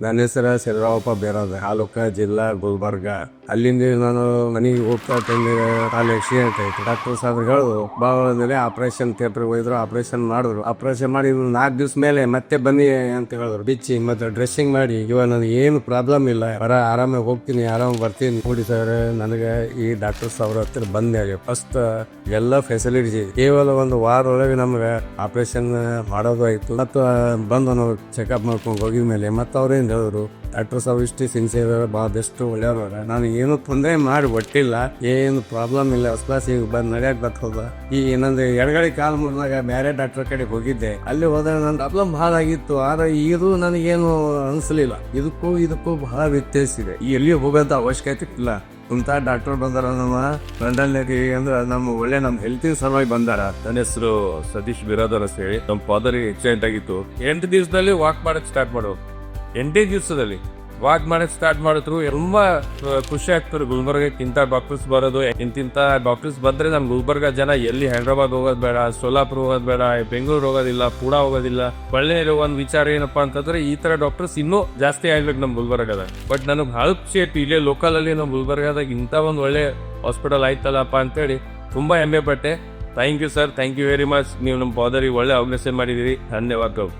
ನನ್ನ ಹೆಸರು ಸಿದ್ದರಾಮಪ್ಪ ಬೇರೋದ ತಾಲೂಕ ಜಿಲ್ಲಾ ಗುಲ್ಬರ್ಗ. ಅಲ್ಲಿಂದ ನಾನು ಮನೆಗೆ ಹೋಗ್ತಾ ತಂದಿರ ಅಲ್ಲಿ ಆಕ್ಸಿಡೆಂಟ್ ಆಯ್ತು. ಡಾಕ್ಟರ್ ಸಾಹೇಬ್ರು ಹೇಳೋದು ಬಾವದಲ್ಲಿ ಆಪರೇಷನ್ ಥಿಯೇಟರ್ ಹೋಗಿದ್ರು, ಆಪರೇಷನ್ ಮಾಡಿದ್ರು. ಆಪರೇಷನ್ ಮಾಡಿ 4 ದಿವಸ ಮೇಲೆ ಮತ್ತೆ ಬನ್ನಿ ಅಂತ ಹೇಳಿದ್ರು. ಬಿಚ್ಚಿ ಮತ್ತೆ ಡ್ರೆಸ್ಸಿಂಗ್ ಮಾಡಿ ಇವಾಗ ನನಗೆ ಏನು ಪ್ರಾಬ್ಲಮ್ ಇಲ್ಲ, ಆರಾಮಾಗಿ ಹೋಗ್ತೀನಿ, ಆರಾಮ್ ಬರ್ತೀನಿ. ನೋಡಿ ಸರ್, ನನಗೆ ಈ ಡಾಕ್ಟರ್ ಸಾಹೇಬ್ರ ಹತ್ರ ಬಂದೆ. ಫಸ್ಟ್ ಎಲ್ಲ ಫೆಸಿಲಿಟಿ ಕೇವಲ 1 ವಾರ ಒಳಗೆ ನಮ್ಗೆ ಆಪರೇಷನ್ ಮಾಡೋದು ಆಯ್ತು. ಮತ್ತು ಬಂದು ನಾವು ಚೆಕಪ್ ಮಾಡ್ಕೊಂಡು ಹೋಗಿದ ಮೇಲೆ ಮತ್ತೆ ಅವ್ರೇನು ಹೇಳಿದ್ರು, ಡಾಕ್ಟರ್ ಸಾಹೇಬ್ ಇಷ್ಟು ಸಿನ್ಸಿಯರ್, ಭಾಳ ಬೆಸ್ಟ್ ಒಳ್ಳೆಯವ್ರ. ನಾನು ಏನು ತೊಂದರೆ ಮಾಡಿ ಒಟ್ಟಿಲ್ಲ, ಏನು ಪ್ರಾಬ್ಲಮ್ ಇಲ್ಲ. ಹೊಸ ಕ್ಲಾಸ್ ಈಗ ಬಂದು ನಡೆಯಕ್ ಬರ್ತದ. ಈ ನಂದು ಎಡಗಡೆ ಕಾಲು ಮುರಿದಾಗ ಬೇರೆ ಡಾಕ್ಟರ್ ಕಡೆ ಹೋಗಿದ್ದೆ. ಅಲ್ಲಿ ಹೋದಾಗ ನನ್ನ ಪ್ರಾಬ್ಲಮ್ ಭಾಳ ಆಗಿತ್ತು. ಆದ್ರೆ ಇದು ನನಗೇನು ಅನಿಸ್ಲಿಲ್ಲ. ಇದಕ್ಕೂ ಬಹಳ ವ್ಯತ್ಯಾಸ ಇದೆ. ಎಲ್ಲಿ ಹೋಗೋಂಥ ಅವಶ್ಯಕತೆ ಇಲ್ಲ. ಇಂಥ ಡಾಕ್ಟರ್ ಬಂದಾರ ನಮ್ಮ ಲಂಡನ್ನಲ್ಲಿ ಅಂದ್ರೆ ನಮ್ಮ ಹೆಲ್ತಿನ ಸಲುವಾಗಿ ಬಂದಾರ. ನನ್ನ ಹೆಸರು ಸತೀಶ್ ಬಿರಾದರ್ ಅಂತ ಹೇಳಿ. ನಮ್ಮ ಫಾದರ್ ಆಕ್ಸಿಡೆಂಟ್ ಆಗಿತ್ತು. 8 ದಿವಸದಲ್ಲಿ ವಾಕ್ ಮಾಡಕ್ ಸ್ಟಾರ್ಟ್ ಮಾಡೋದು. 8 ದಿವಸದಲ್ಲಿ ವಾಕ್ ಮಾಡಕ್ ಸ್ಟಾರ್ಟ್ ಮಾಡಿದ್ರು. ತುಂಬಾ ಖುಷಿ ಆಗ್ತಾರೆ. ಗುಲ್ಬರ್ಗಕ್ಕೆ ಇಂಥ ಡಾಕ್ಟರ್ಸ್ ಬರೋದು, ಇಂತಿಂತ ಡಾಕ್ಟರ್ಸ್ ಬಂದ್ರೆ ನಮ್ ಗುಲ್ಬರ್ಗ ಜನ ಎಲ್ಲಿ ಹೈದ್ರಾಬಾದ್ ಹೋಗೋದ್ ಬೇಡ, ಸೋಲಾಪುರ ಹೋಗೋದ್ ಬೇಡ, ಬೆಂಗಳೂರು ಹೋಗೋದಿಲ್ಲ, ಪೂಣಾ ಹೋಗೋದಿಲ್ಲ. ಒಳ್ಳೆ ಒಂದ್ ವಿಚಾರ ಏನಪ್ಪಾ ಅಂತಂದ್ರೆ ಈ ತರ ಡಾಕ್ಟರ್ಸ್ ಇನ್ನೂ ಜಾಸ್ತಿ ಆಗ್ಬೇಕು ನಮ್ ಗುಲ್ಬರ್ಗದಾಗ. ಬಟ್ ನನಗೆ ಭಾಳ ಖುಷಿ ಆಯ್ತು, ಇಲ್ಲೇ ಲೋಕಲ್ ಅಲ್ಲಿ ನಮ್ ಗುಲ್ಬರ್ಗದಾಗ ಇಂಥ ಒಂದ್ ಒಳ್ಳೆ ಹಾಸ್ಪಿಟಲ್ ಆಯ್ತಲ್ಲಪ್ಪ ಅಂತೇಳಿ ತುಂಬಾ ಹೆಮ್ಮೆ ಪಟ್ಟೆ. Thank you sir, thank you very much. ನೀವು ನಮ್ಮ ಫಾದರಿಗೆ ಒಳ್ಳೆ ಆರ್ಗನೈಸೇಷನ್ ಮಾಡಿದಿರಿ. ಧನ್ಯವಾದಗಳು.